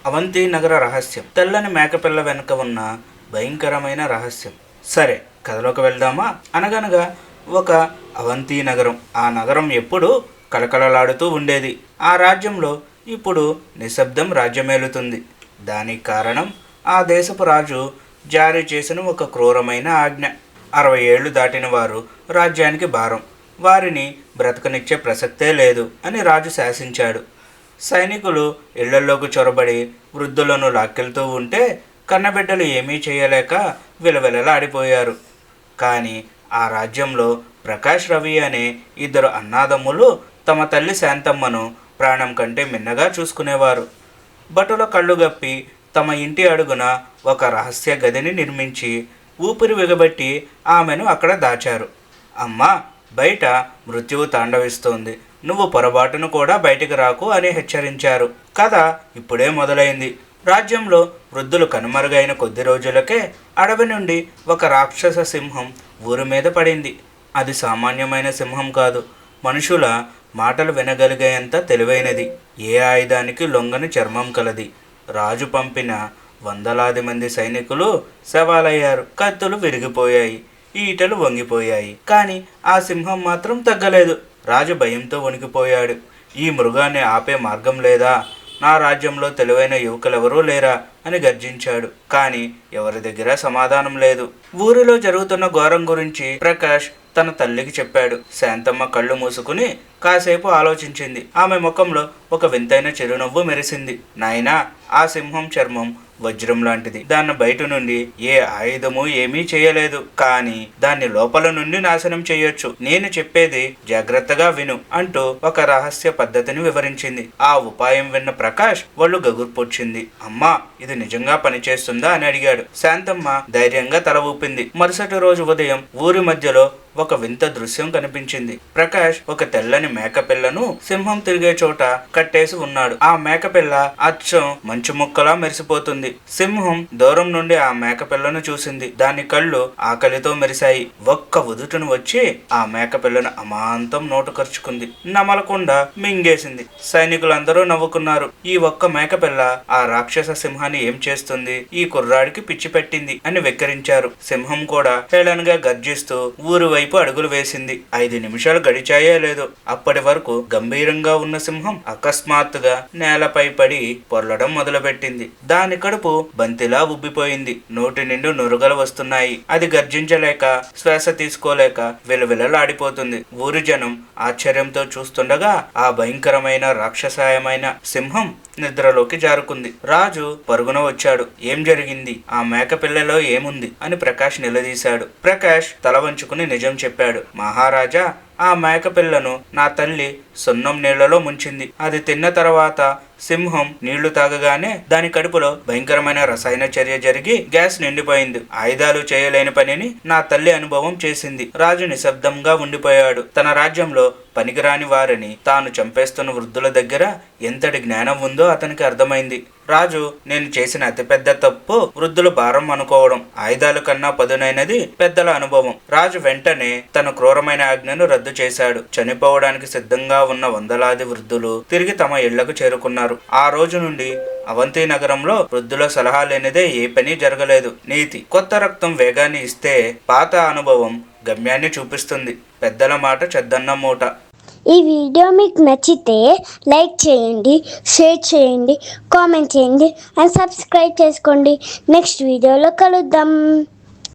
అవంతి నగర రహస్యం. తెల్లని మేకపిల్ల వెనుక ఉన్న భయంకరమైన రహస్యం. సరే, కథలోకి వెళ్దామా? అనగనగా ఒక అవంతి నగరం. ఆ నగరం ఎప్పుడూ కలకలలాడుతూ ఉండేది. ఆ రాజ్యంలో ఇప్పుడు నిశ్శబ్దం రాజ్యమేలుతుంది. దానికి కారణం ఆ దేశపు రాజు జారీ చేసిన ఒక క్రూరమైన ఆజ్ఞ. 60 ఏళ్లు దాటిన వారు రాజ్యానికి భారం, వారిని బ్రతకనిచ్చే ప్రసక్తే లేదు అని రాజు శాసించాడు. సైనికులు ఇళ్లల్లోకి చొరబడి వృద్ధులను లాక్కెళ్తూ ఉంటే కన్నబిడ్డలు ఏమీ చేయలేక విలవిలలాడిపోయారు. కానీ ఆ రాజ్యంలో ప్రకాష్, రవి అనే 2 అన్నాదమ్ములు తమ తల్లి శాంతమ్మను ప్రాణం కంటే మిన్నగా చూసుకునేవారు. భటుల కళ్ళు గప్పి తమ ఇంటి అడుగున ఒక రహస్య గదిని నిర్మించి ఊపిరి బిగబట్టి ఆమెను అక్కడ దాచారు. అమ్మా, బయట మృత్యువు తాండవిస్తోంది, నువ్వు పొరపాటును కూడా బయటికి రాకు అని హెచ్చరించారు. కథ ఇప్పుడే మొదలైంది. రాజ్యంలో వృద్ధులు కనుమరుగైన కొద్ది రోజులకే అడవి నుండి ఒక రాక్షస సింహం ఊరి మీద పడింది. అది సామాన్యమైన సింహం కాదు, మనుషుల మాటలు వినగలిగేంత తెలివైనది. ఏ ఆయుధానికి లొంగని చర్మం కలది. రాజు పంపిన వందలాది మంది సైనికులు శవాలయ్యారు. కత్తులు విరిగిపోయాయి, ఈటలు వంగిపోయాయి. కానీ ఆ సింహం మాత్రం తగ్గలేదు. రాజు భయంతో వణికిపోయాడు. ఈ మృగాన్ని ఆపే మార్గం లేదా? నా రాజ్యంలో తెలివైన యువకులెవరూ లేరా అని గర్జించాడు. కానీ ఎవరి దగ్గర సమాధానం లేదు. ఊరిలో జరుగుతున్న ఘోరం గురించి ప్రకాష్ తన తల్లికి చెప్పాడు. శాంతమ్మ కళ్ళు మూసుకుని కాసేపు ఆలోచించింది. ఆమె ముఖంలో ఒక వింతైన చిరునవ్వు మెరిసింది. నాయనా, ఆ సింహం చర్మం వజ్రం లాంటిది. దాన్ని బయట నుండి ఏ ఆయుధము ఏమీ చేయలేదు, కానీ దాన్ని లోపల నుండి నాశనం చేయొచ్చు. నేను చెప్పేది జాగ్రత్తగా విను అంటూ ఒక రహస్య పద్ధతిని వివరించింది. ఆ ఉపాయం విన్న ప్రకాష్ ఒళ్ళు గగుర్పొచ్చింది. అమ్మా, ఇది నిజంగా పనిచేస్తుందా అని అడిగాడు. శాంతమ్మ ధైర్యంగా తల ఊపింది. మరుసటి రోజు ఉదయం ఊరి మధ్యలో ఒక వింత దృశ్యం కనిపించింది. ప్రకాష్ ఒక తెల్లని మేకపిల్లను సింహం తిరిగే చోట కట్టేసి ఉన్నాడు. ఆ మేకపిల్ల అచ్చం మంచు ముక్కలా మెరిసిపోతుంది. సింహం దూరం నుండి ఆ మేకపిల్లను చూసింది. దాని కళ్ళు ఆకలితో మెరిశాయి. ఒక్క ఉదుటును వచ్చి ఆ మేకపిల్లను అమాంతం నోటు ఖర్చుకుంది. నమలకుండా మింగేసింది. సైనికులందరూ నవ్వుకున్నారు. ఈ ఒక్క మేకపిల్ల ఆ రాక్షస సింహాన్ని ఏం చేస్తుంది? ఈ కుర్రాడికి పిచ్చి పెట్టింది అని వెక్కిరించారు. సింహం కూడా హేళనగా గర్జిస్తూ ఊరు వైపు అడుగులు వేసింది. 5 నిమిషాలు గడిచాయో లేదో అప్పటి వరకు గంభీరంగా ఉన్న సింహం అకస్మాత్తుగా నేలపై పడి పొర్లడం మొదలుపెట్టింది. దాని కడుపు బంతిలా ఉబ్బిపోయింది. నోటి నిండు నురుగలు వస్తున్నాయి. అది గర్జించలేక, శ్వాస తీసుకోలేక విలవిలలాడిపోతుంది. ఊరి జనం ఆశ్చర్యంతో చూస్తుండగా ఆ భయంకరమైన రాక్షసాయమైన సింహం నిద్రలోకి జారుకుంది. రాజు పరుగున వచ్చాడు. ఏం జరిగింది? ఆ మేకపిల్లలో ఏముంది అని ప్రకాష్ నిలదీశాడు. ప్రకాష్ తల వంచుకుని నిజం చెప్పాడు. మహారాజా, ఆ మేకపిల్లను నా తల్లి సున్నం నీళ్లలో ముంచింది. అది తిన్న తర్వాత సింహం నీళ్లు తాగగానే దాని కడుపులో భయంకరమైన రసాయన చర్య జరిగి గ్యాస్ నిండిపోయింది. ఆయుధాలు చేయలేని పనిని నా తల్లి అనుభవం చేసింది. రాజు నిశ్శబ్దంగా ఉండిపోయాడు. తన రాజ్యంలో పనికిరాని వారిని తాను చంపేస్తున్న వృద్ధుల దగ్గర ఎంతటి జ్ఞానం ఉందో అతనికి అర్థమైంది. రాజు, నేను చేసిన అతిపెద్ద తప్పు వృద్ధుల భారం అనుకోవడం. ఆయుధాల కన్నా పదునైనది పెద్దల అనుభవం. రాజు వెంటనే తన క్రూరమైన ఆజ్ఞను రద్దు చేశాడు. చనిపోవడానికి సిద్ధంగా ఉన్న వందలాది వృద్ధులు తిరిగి తమ ఇళ్లకు చేరుకున్నారు. ఆ రోజు నుండి అవంతి నగరంలో వృద్ధుల సలహా లేనిదే ఏ పని జరగలేదు. నీతి: కొత్త రక్తం వేగాన్ని ఇస్తే పాత అనుభవం గమ్యాన్ని చూపిస్తుంది. పెద్దల మాట చెద్దన్న మూట. ఈ వీడియో మీకు నచ్చితే లైక్ చేయండి, షేర్ చేయండి, కామెంట్ చేయండి అండ్ సబ్స్క్రైబ్ చేసుకోండి. నెక్స్ట్ వీడియోలో కలుద్దాం.